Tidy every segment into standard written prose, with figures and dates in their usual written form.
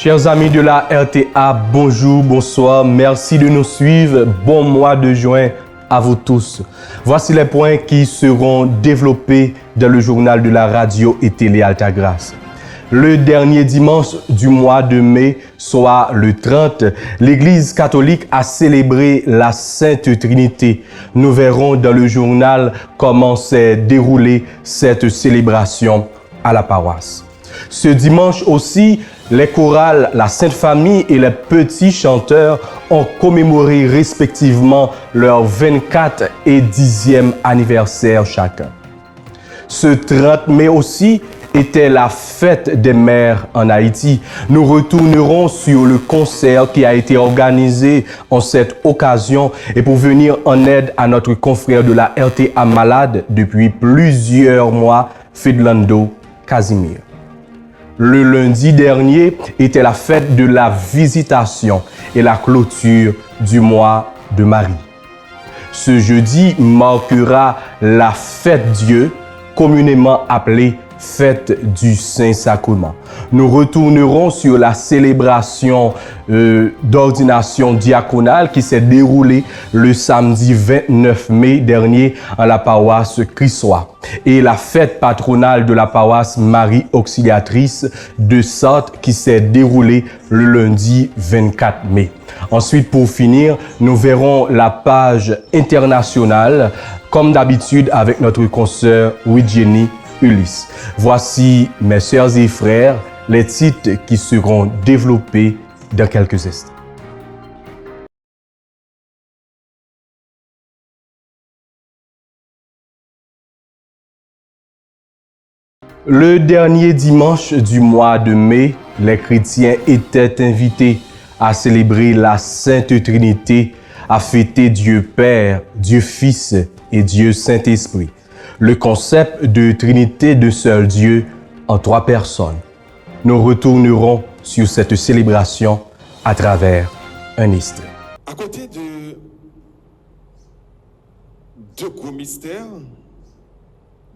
Chers amis de la RTA, bonjour, bonsoir, merci de nous suivre. Bon mois de juin à vous tous. Voici les points qui seront développés dans le journal de la radio et télé Altagrace. Le dernier dimanche du mois de mai, soit le 30, l'Église catholique a célébré la Sainte Trinité. Nous verrons dans le journal comment s'est déroulée cette célébration à la paroisse. Ce dimanche aussi, les chorales, la Sainte Famille et les petits chanteurs ont commémoré respectivement leur 24 et 10e anniversaire chacun. Ce 30 mai aussi était la fête des mères en Haïti. Nous retournerons sur le concert qui a été organisé en cette occasion et pour venir en aide à notre confrère de la RTA malade depuis plusieurs mois, Fedlando Casimir. Le lundi dernier était la fête de la visitation et la clôture du mois de Marie. Ce jeudi marquera la fête Dieu, communément appelée fête du Saint-Sacrement. Nous retournerons sur la célébration d'ordination diaconale qui s'est déroulée le samedi 29 mai dernier à la paroisse Christois et la fête patronale de la paroisse Marie Auxiliatrice de Sarthe qui s'est déroulée le lundi 24 mai. Ensuite, pour finir, nous verrons la page internationale comme d'habitude avec notre consoeur Widjeni Ulysse. Voici, mes sœurs et frères, les titres qui seront développés dans quelques instants. Le dernier dimanche du mois de mai, les chrétiens étaient invités à célébrer la Sainte Trinité, à fêter Dieu Père, Dieu Fils et Dieu Saint-Esprit. Le concept de Trinité de seul Dieu en trois personnes. Nous retournerons sur cette célébration à travers un extrait. À côté de deux gros mystères,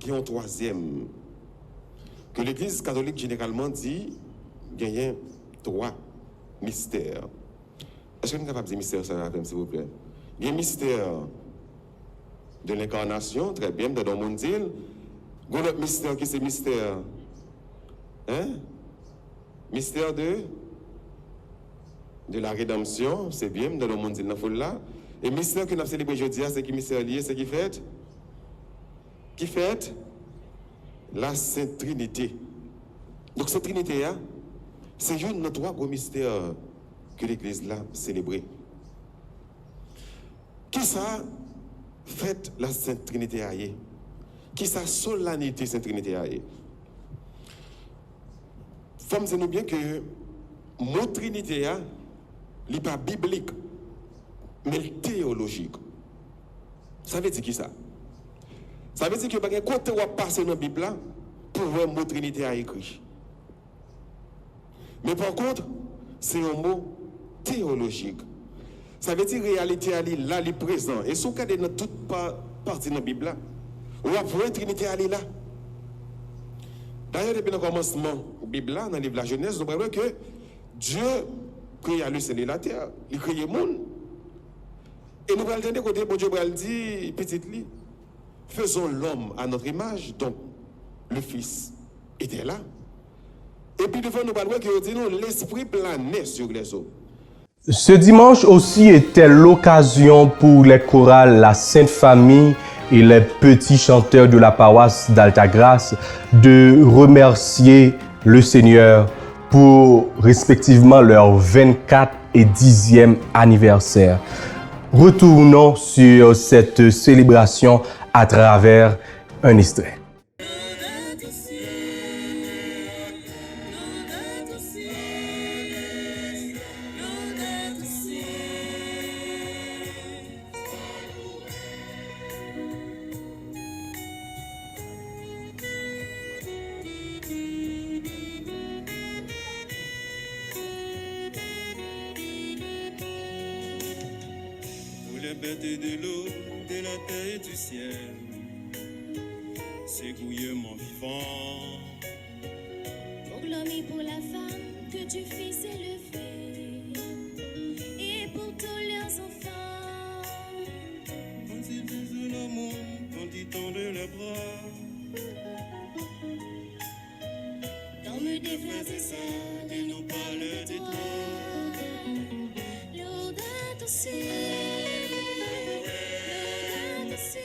il y a un troisième que l'Église catholique généralement dit qu'il y a trois mystères. Est-ce que vous êtes capable de dire mystère, ça, s'il vous plaît? Il y a un mystère de l'incarnation, très bien, dans le monde dit. Il y a un autre mystère qui c'est mystère. Hein? Mystère de la rédemption, c'est bien, dans le monde dit, là. Et mystère que nous avons célébré aujourd'hui, c'est qui mystère lié, c'est qui fait? Qui fait? La Sainte Trinité. Donc cette Trinité, c'est une de trois gros mystères que l'Église l'a célébré. Qui ça fait la Sainte Trinité aïe? Qui ça solennité Sainte Trinité aïe? Faut me dire bien que mot Trinité n'est pas biblique, mais théologique. Ça veut dire qui ça? Ça veut dire que pas un côté où passer dans la Bible là pour voir le mot Trinité a écrit. Mais par contre, c'est un mot théologique. Ça veut dire réalité là, elle est présent. Et si vous regardez dans toute partie de la Bible là, on va voir Trinité là. D'ailleurs, depuis le commencement de la Bible là, dans le livre de la Genèse, nous voyons que Dieu créa le ciel et la terre, il crée le monde. Et nous allons entendre côté bon Dieu dit petite lit. Faisons l'homme à notre image, donc le Fils était là. Et puis devant nous, l'esprit planait sur les eaux. Ce dimanche aussi était l'occasion pour les chorales, la Sainte Famille et les petits chanteurs de la paroisse d'Altagrace de remercier le Seigneur pour respectivement leur 24 et 10e anniversaire. Retournons sur cette célébration à travers un extrait. Pour les bêtes de l'eau, de la terre et du ciel, c'est gouillement vivant. Pour l'homme et pour la femme, que tu fis élever, et pour tous leurs enfants. Quand ils disent l'amour, quand ils tendent les bras. Comme des frères et sœurs, Ils nous parlent de toi. l'eau de ton ciel, l'eau de ton ciel.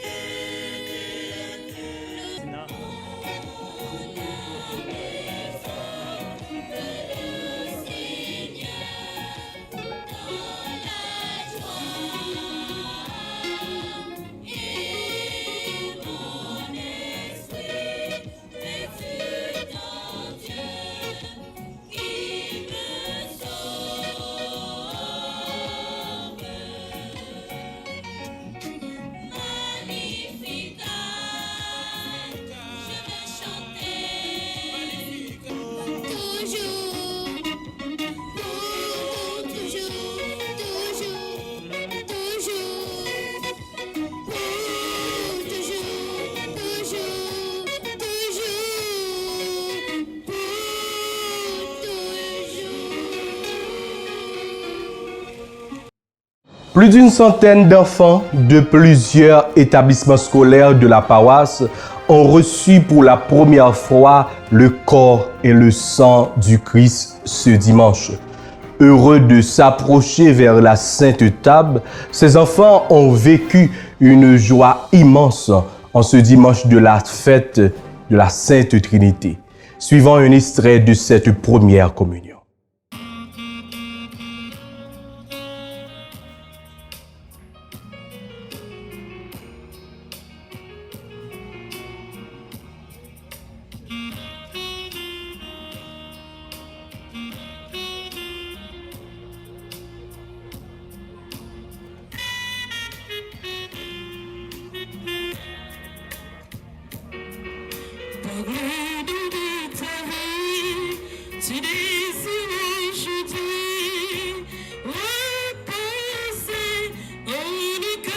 Plus d'une centaine d'enfants de plusieurs établissements scolaires de la paroisse ont reçu pour la première fois le corps et le sang du Christ ce dimanche. Heureux de s'approcher vers la Sainte Table, ces enfants ont vécu une joie immense en ce dimanche de la fête de la Sainte Trinité. Suivant un extrait de cette première communion. Tu décides aujourd'hui, reposer en unique,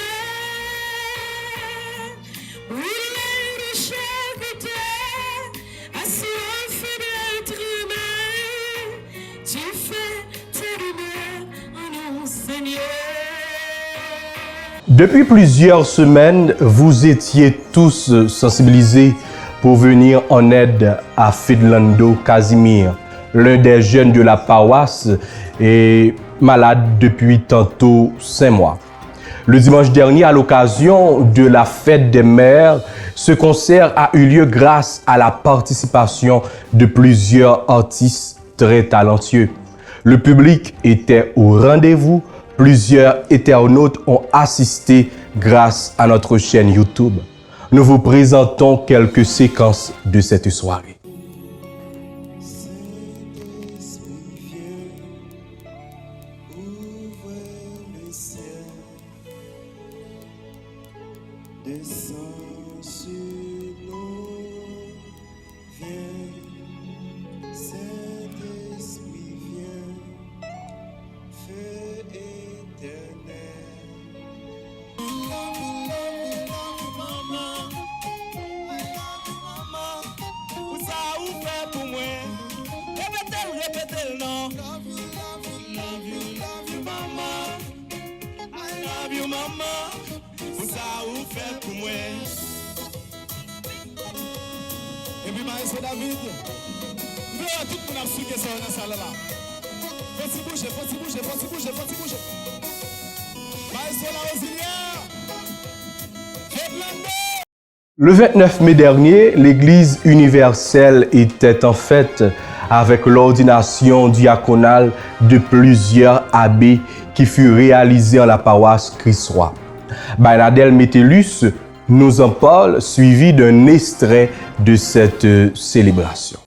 brûler de chaque terre, assurant fait d'être humain, tu fais tes lumières en nous, Seigneur. Depuis plusieurs semaines, vous étiez tous sensibilisés pour venir en aide à Fidlando Casimir, l'un des jeunes de la paroisse est malade depuis tantôt 5 mois. Le dimanche dernier, à l'occasion de la fête des mères, ce concert a eu lieu grâce à la participation de plusieurs artistes très talentueux. Le public était au rendez-vous. Plusieurs internautes ont assisté grâce à notre chaîne YouTube. Nous vous présentons quelques séquences de cette soirée. Descends sur nous, viens, Saint-Esprit, viens, feu éternel. Maman, pour ça ou fait pour moi, répétez le nom. Love you, maman. I love you, maman. Pour ça ou fait pour moi. Et puis Maestro David, nous tout le monde a su que ça dans la salle là. Faut-il bouger. Maestro la Rosilière, Fernando. Le 29 mai dernier, l'Église universelle était en fête avec l'ordination diaconale de plusieurs abbés qui fut réalisée en la paroisse Christ-Roi. Bernadette Métellus nous en parle, suivi d'un extrait de cette célébration.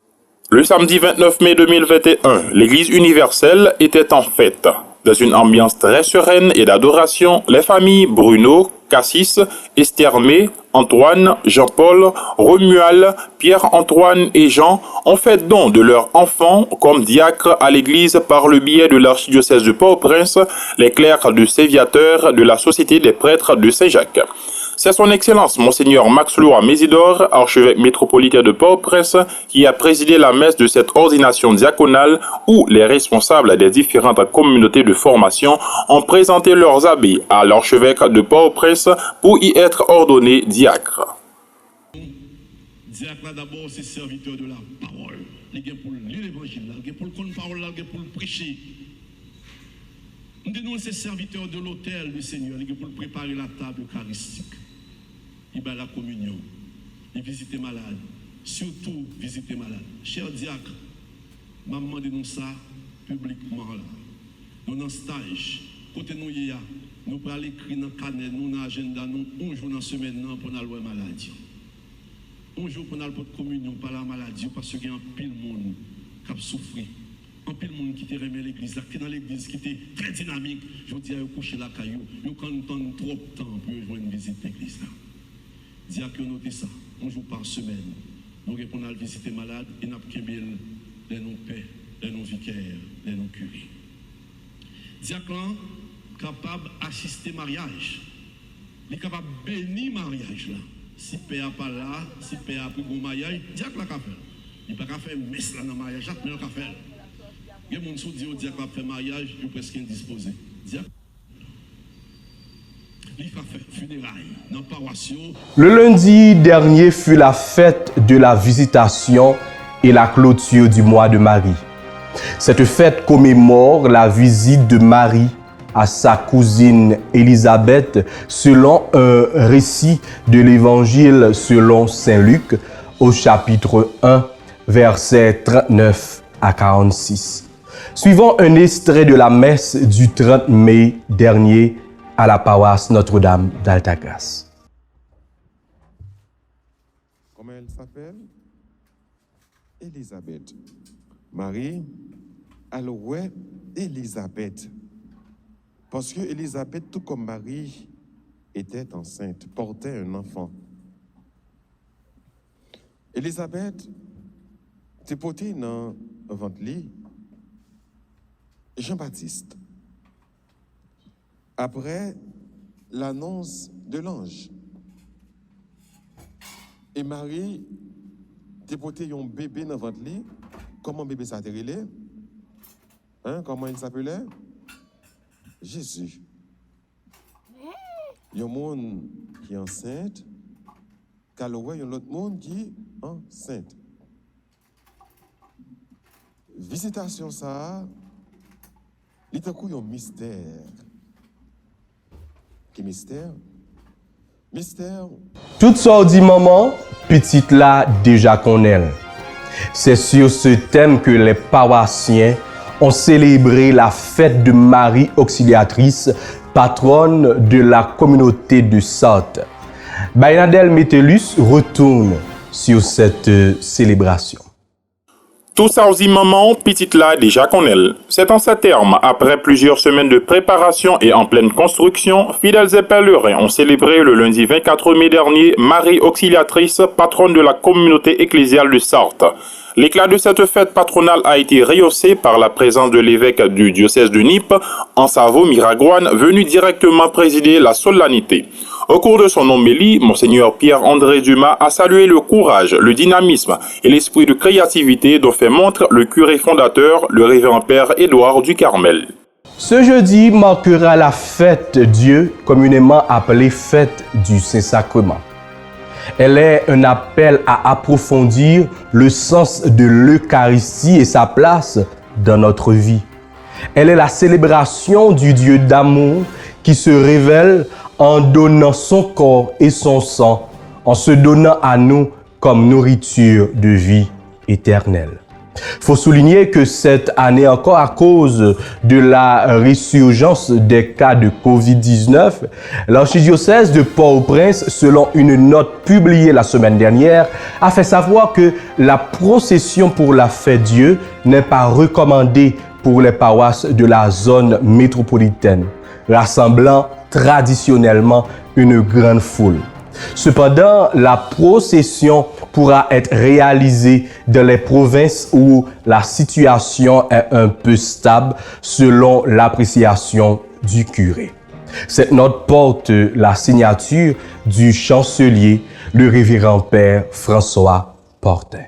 Le samedi 29 mai 2021, l'Église universelle était en fête. Dans une ambiance très sereine et d'adoration, les familles Bruno, Cassis, Esthermé, Antoine, Jean-Paul, Romuald, Pierre-Antoine et Jean ont fait don de leurs enfants comme diacres à l'Église par le biais de l'archidiocèse de Port-au-Prince, les clercs de Séviateur de la Société des prêtres de Saint-Jacques. C'est son Excellence Monseigneur Max Loa Mésidor, archevêque métropolitain de Port-au-Prince, qui a présidé la messe de cette ordination diaconale où les responsables des différentes communautés de formation ont présenté leurs habits à l'archevêque de Port-au-Prince pour y être ordonnés diacres. Diacre d'abord, c'est serviteur de la parole. Il est pour lire l'évangile, il est pour le connaître parole, il est pour le prêcher. Nous, c'est serviteur de l'autel du Seigneur, il est pour préparer la table eucharistique. Il va à la communion, il visite les malades, surtout visiter les malades. Cher diacre, maman demandé-nous ça publiquement là. Nous dans le stage, côté nous y a, nous pour aller écrire dans le carnet, nous dans l'agenda, nous un jour dans la semaine pour nous aller maladie. Un jour pour nous aller pour communion par la maladie, parce qu'il y a un pile monde qui a souffert. Un pile monde qui te remet l'église, qui est dans l'église, qui était très dynamique. Je dis à eux coucher la caillou, ils ont trop de temps pour jouer une visite l'église là. Diacre noté ça, un jour par semaine. Nous répondons à visiter malade et nous avons les noms pères, les noms vicaires, les noms curés. Diacre capable d'assister mariage. Il est capable de bénir mariage là. Si père n'a pas là, si père a pris bon mariage, diacre la capable. Il ne peut pas faire messe là dans le mariage, mais il peut faire. Il y a des gens qui disent au diacre qui fait mariage, il est presque indisposé. Diacre. Le lundi dernier fut la fête de la visitation et la clôture du mois de Marie. Cette fête commémore la visite de Marie à sa cousine Élisabeth selon un récit de l'Évangile selon Saint Luc au chapitre 1, versets 39 à 46. Suivant un extrait de la messe du 30 mai dernier à la paroisse Notre-Dame d'Altagrace. Comment elle s'appelle? Élisabeth. Marie, elle ouais Élisabeth. Parce que Élisabeth, tout comme Marie, était enceinte, portait un enfant. Élisabeth, t'es portée dans le ventre Jean-Baptiste. Après l'annonce de l'ange. Et Marie, t'es porté un bébé dans votre lit. Comment bébé s'appelait? Comment il s'appelait? Jésus. Il y a un monde qui est enceinte, car il y a un autre monde qui est enceinte. Visitation ça, il y a un mystère. Mystère. Toute sorte dit maman, petite là déjà qu'on elle. C'est sur ce thème que les paroissiens ont célébré la fête de Marie Auxiliatrice, patronne de la communauté de Sarthe. Bainadel Metellus retourne sur cette célébration. Tout ça aussi maman, petite là déjà qu'on elle. C'est en ces termes, après plusieurs semaines de préparation et en pleine construction, fidèles et pèlerins ont célébré le lundi 24 mai dernier Marie Auxiliatrice, patronne de la communauté ecclésiale de Sarthe. L'éclat de cette fête patronale a été rehaussé par la présence de l'évêque du diocèse de Nip, Ansavo Miragoane, venu directement présider la solennité. Au cours de son homélie, Monseigneur Pierre-André Dumas a salué le courage, le dynamisme et l'esprit de créativité dont fait montre le curé fondateur, le révérend père Édouard du Carmel. Ce jeudi marquera la fête Dieu, communément appelée fête du Saint-Sacrement. Elle est un appel à approfondir le sens de l'Eucharistie et sa place dans notre vie. Elle est la célébration du Dieu d'amour qui se révèle en donnant son corps et son sang, en se donnant à nous comme nourriture de vie éternelle. Il faut souligner que cette année encore, à cause de la résurgence des cas de Covid-19, l'archidiocèse de Port-au-Prince, selon une note publiée la semaine dernière, a fait savoir que la procession pour la fête Dieu n'est pas recommandée pour les paroisses de la zone métropolitaine, rassemblant traditionnellement une grande foule. Cependant, la procession pourra être réalisée dans les provinces où la situation est un peu stable selon l'appréciation du curé. Cette note porte la signature du chancelier, le révérend Père François Portin.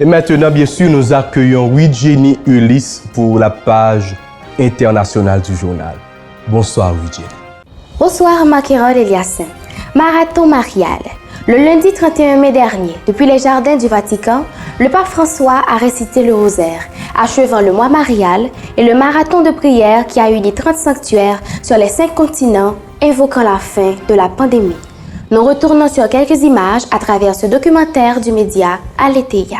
Et maintenant, bien sûr, nous accueillons Widjeni Ulysse pour la page internationale du journal. Bonsoir, Widjeni. Bonsoir, Makerol Eliassin. Marathon marial. Le lundi 31 mai dernier, depuis les jardins du Vatican, le pape François a récité le rosaire, achevant le mois marial et le marathon de prière qui a uni 30 sanctuaires sur les 5 continents, invoquant la fin de la pandémie. Nous retournons sur quelques images à travers ce documentaire du média Aletheia.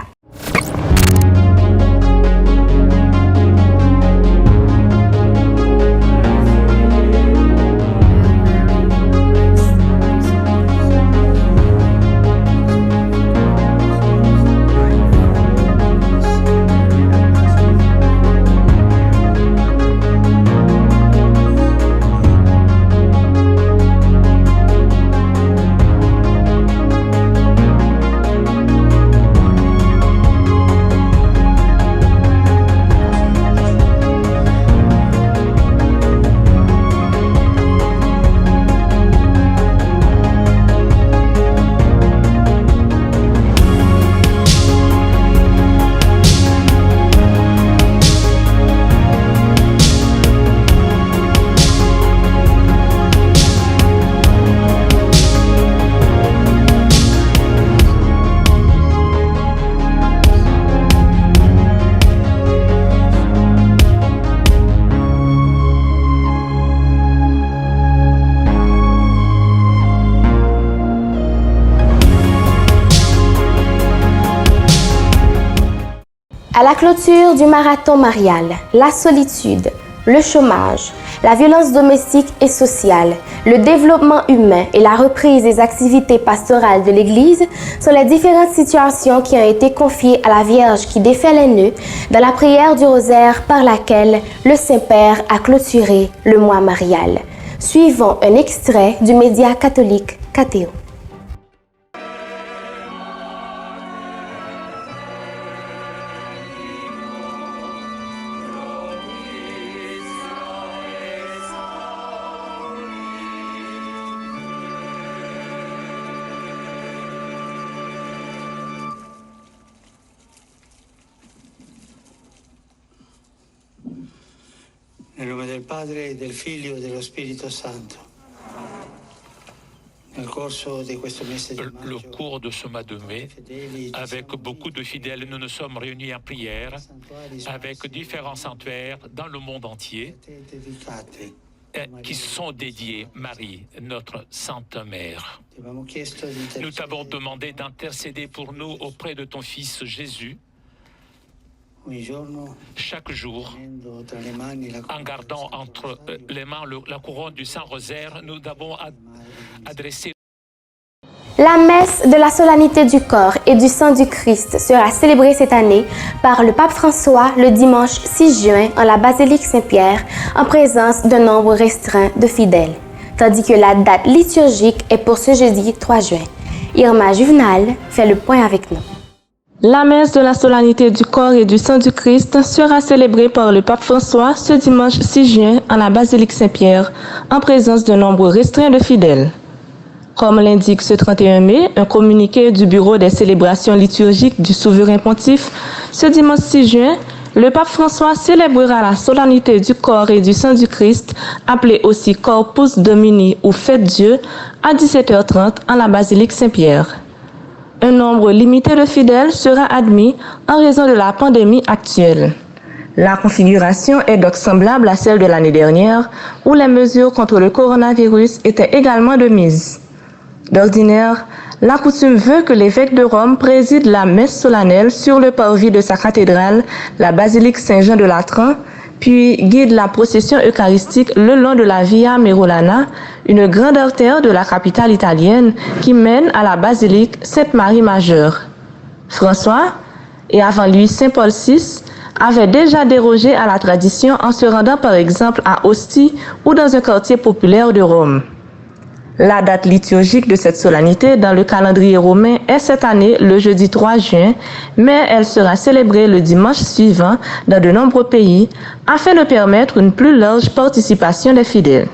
À la clôture du marathon marial, la solitude, le chômage, la violence domestique et sociale, le développement humain et la reprise des activités pastorales de l'Église sont les différentes situations qui ont été confiées à la Vierge qui défait les nœuds dans la prière du rosaire par laquelle le Saint-Père a clôturé le mois marial. Suivons un extrait du média catholique Catéo. Nel nome del Padre, del Figlio e dello Spirito Santo. Nel corso di questo mese di maggio, le cours de ce mois de mai, avec beaucoup de fidèles, nous nous sommes réunis en prière avec différents sanctuaires dans le monde entier qui sont dédiés Marie, notre Sainte Mère. Nous t'avons demandé d'intercéder pour nous auprès de ton Fils Jésus, chaque jour, en gardant entre les mains la couronne du Saint-Rosaire, nous avons adressé. La messe de la solennité du corps et du sang du Christ sera célébrée cette année par le pape François le dimanche 6 juin en la basilique Saint-Pierre en présence d'un nombre restreint de fidèles, tandis que la date liturgique est pour ce jeudi 3 juin. Irma Juvenal fait le point avec nous. La messe de la solennité du corps et du sang du Christ sera célébrée par le pape François ce dimanche 6 juin en la basilique Saint-Pierre, en présence d'un nombre restreint de fidèles. Comme l'indique ce 31 mai, un communiqué du Bureau des célébrations liturgiques du souverain pontife, ce dimanche 6 juin, le pape François célébrera la solennité du corps et du sang du Christ, appelée aussi Corpus Domini ou Fête Dieu, à 17h30 en la basilique Saint-Pierre. Un nombre limité de fidèles sera admis en raison de la pandémie actuelle. La configuration est donc semblable à celle de l'année dernière, où les mesures contre le coronavirus étaient également de mise. D'ordinaire, la coutume veut que l'évêque de Rome préside la messe solennelle sur le parvis de sa cathédrale, la basilique Saint-Jean de Latran, puis guide la procession eucharistique le long de la Via Merolana, une grande artère de la capitale italienne qui mène à la basilique Sainte-Marie Majeure. François, et avant lui Saint Paul VI, avait déjà dérogé à la tradition en se rendant par exemple à Ostie ou dans un quartier populaire de Rome. La date liturgique de cette solennité dans le calendrier romain est cette année le jeudi 3 juin, mais elle sera célébrée le dimanche suivant dans de nombreux pays afin de permettre une plus large participation des fidèles.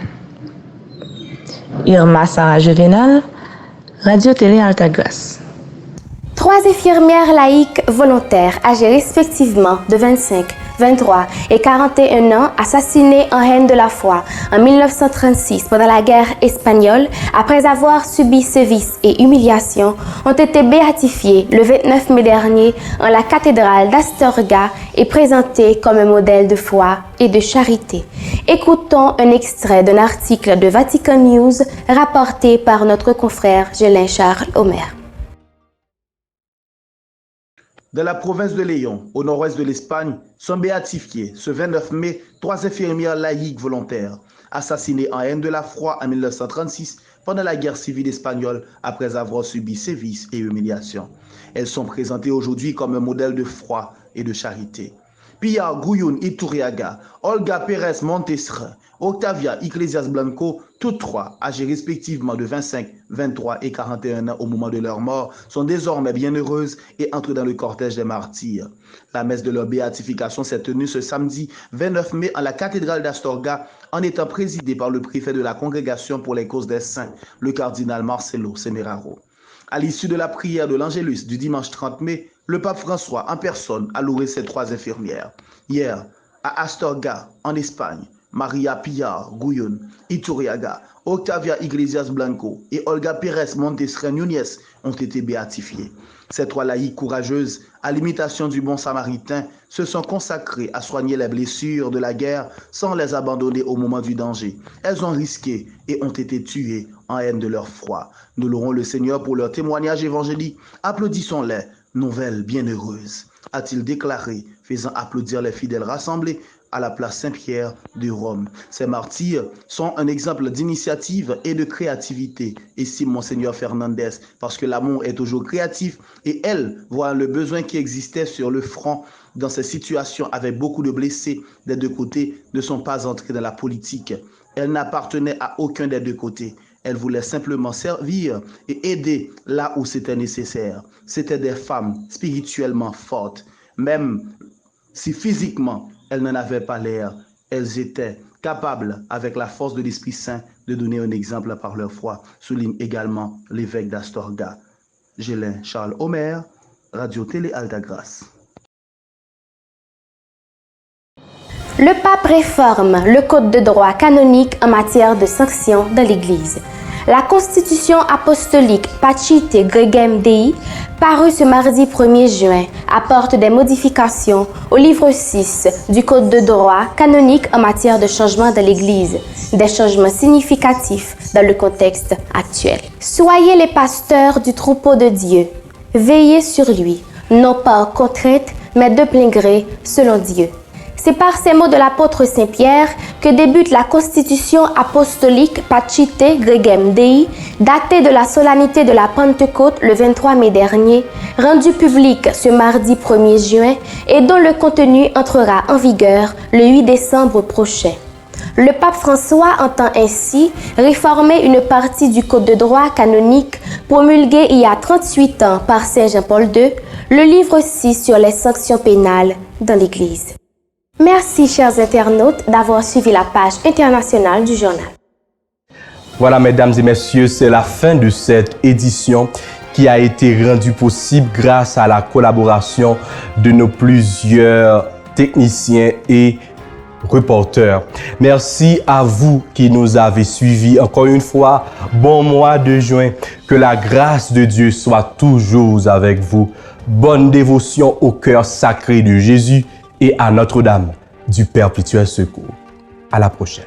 Irma Sarah Juvenal, Radio-Télé Altagrace. 3 infirmières laïques volontaires âgées respectivement de 25, 23 et 41 ans, assassinées en haine de la foi en 1936 pendant la guerre espagnole, après avoir subi sévices et humiliations, ont été béatifiées le 29 mai dernier en la cathédrale d'Astorga et présentées comme un modèle de foi et de charité. Écoutons un extrait d'un article de Vatican News rapporté par notre confrère Gélin Charles Omer. Dans la province de Léon, au nord-ouest de l'Espagne, sont béatifiées ce 29 mai 3 infirmières laïques volontaires, assassinées en haine de la foi en 1936 pendant la guerre civile espagnole après avoir subi sévices et humiliations. Elles sont présentées aujourd'hui comme un modèle de foi et de charité. Pilar Guyun Iturriaga, Olga Pérez Montesre, Octavia Iglesias Blanco, toutes trois, âgées respectivement de 25, 23 et 41 ans au moment de leur mort, sont désormais bienheureuses et entrent dans le cortège des martyrs. La messe de leur béatification s'est tenue ce samedi 29 mai en la cathédrale d'Astorga, en étant présidée par le préfet de la Congrégation pour les causes des saints, le cardinal Marcelo Semeraro. À l'issue de la prière de l'Angélus du dimanche 30 mai, le pape François en personne a loué ces 3 infirmières. Hier, à Astorga, en Espagne, Maria Pilar Guyun Iturriaga, Octavia Iglesias Blanco et Olga Pérez Montesre Núñez ont été béatifiées. Ces 3 laïques courageuses, à l'imitation du bon samaritain, se sont consacrées à soigner les blessures de la guerre sans les abandonner au moment du danger. Elles ont risqué et ont été tuées en haine de leur foi. Nous louerons le Seigneur pour leur témoignage évangélique. Applaudissons-les, nouvelle bienheureuse, a-t-il déclaré, faisant applaudir les fidèles rassemblés à la place Saint-Pierre de Rome. Ces martyrs sont un exemple d'initiative et de créativité, estime Monseigneur Fernandez, parce que l'amour est toujours créatif et elle voit le besoin qui existait sur le front dans ces situations avec beaucoup de blessés des deux côtés, ne sont pas entrés dans la politique. Elle n'appartenait à aucun des deux côtés. Elle voulait simplement servir et aider là où c'était nécessaire. C'était des femmes spirituellement fortes, même si physiquement elles n'en avaient pas l'air. Elles étaient capables, avec la force de l'Esprit Saint, de donner un exemple par leur foi, souligne également l'évêque d'Astorga. Gélin Charles Omer, Radio-Télé Altagrace. Le pape réforme le code de droit canonique en matière de sanctions dans l'Église. La Constitution apostolique Pacite Gregem Dei, parue ce mardi 1er juin, apporte des modifications au livre 6 du Code de droit canonique en matière de changement de l'Église, des changements significatifs dans le contexte actuel. Soyez les pasteurs du troupeau de Dieu, veillez sur lui, non pas en contrainte, mais de plein gré, selon Dieu. C'est par ces mots de l'apôtre Saint-Pierre que débute la Constitution apostolique Pacite Gregem Dei, datée de la solennité de la Pentecôte le 23 mai dernier, rendue publique ce mardi 1er juin et dont le contenu entrera en vigueur le 8 décembre prochain. Le pape François entend ainsi réformer une partie du Code de droit canonique promulgué il y a 38 ans par Saint Jean-Paul II, le livre 6 sur les sanctions pénales dans l'Église. Merci, chers internautes, d'avoir suivi la page internationale du journal. Voilà, mesdames et messieurs, c'est la fin de cette édition qui a été rendue possible grâce à la collaboration de nos plusieurs techniciens et reporters. Merci à vous qui nous avez suivis. Encore une fois, bon mois de juin. Que la grâce de Dieu soit toujours avec vous. Bonne dévotion au cœur sacré de Jésus et à Notre-Dame du Perpétuel Secours. À la prochaine.